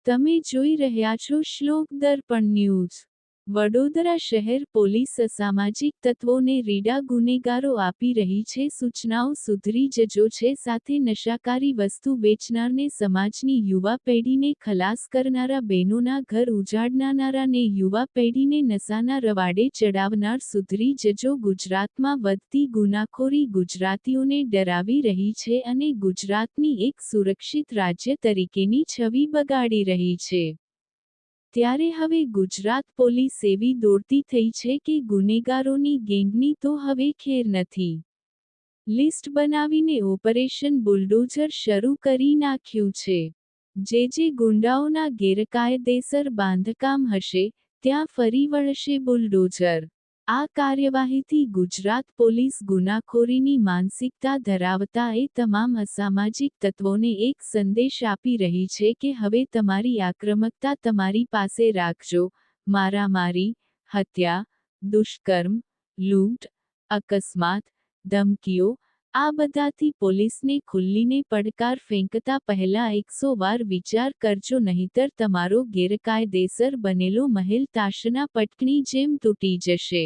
તમે જોઈ રહ્યા છો શ્લોક દર્પણ ન્યૂઝ। વડોદરા શહેર પોલીસ અસામાજિક તત્વોને રીડા ગુનેગારો આપી રહી છે સૂચનાઓ સુધરી જજો છે સાથે નશાકારી વસ્તુ વેચનારને સમાજની યુવા પેઢીને ખલાસ કરનારા બહેનોના ઘર ઉજાડનારાને યુવા પેઢીને નશાના રવાડે ચડાવનાર સુધરી જજો। ગુજરાતમાં વધતી ગુનાખોરી ગુજરાતીઓને ડરાવી રહી છે અને ગુજરાતની એક સુરક્ષિત રાજ્ય તરીકેની છબી બગાડી રહી છે। ત્યારે હવે ગુજરાત પોલીસ એવી દોડતી થઈ છે કે ગુનેગારોની ગેંગની તો હવે ખેર નથી। લિસ્ટ બનાવીને ઓપરેશન બુલડોઝર શરૂ કરી નાખ્યું છે। જે ગુંડાઓના ગેરકાયદેસર બાંધકામ હશે ત્યાં ફરી વળશે બુલડોઝર। આ કાર્યવાહીથી ગુજરાત પોલીસ ગુનાખોરીની માનસિકતા ધરાવતા એ તમામ અસામાજિક તત્વોને એક સંદેશ આપી રહી છે કે હવે તમારી આક્રમકતા તમારી પાસે રાખજો। મારામારી, હત્યા, દુષ્કર્મ, લૂંટ, અકસ્માત, ધમકીઓ આ બધાથી પોલીસને ખુલ્લીને પડકાર ફેંકતા પહેલા 100 વાર વિચાર કરજો નહીંતર તમારો ગેરકાયદેસર બનેલો મહેલ તાશના પટકની જેમ તૂટી જશે।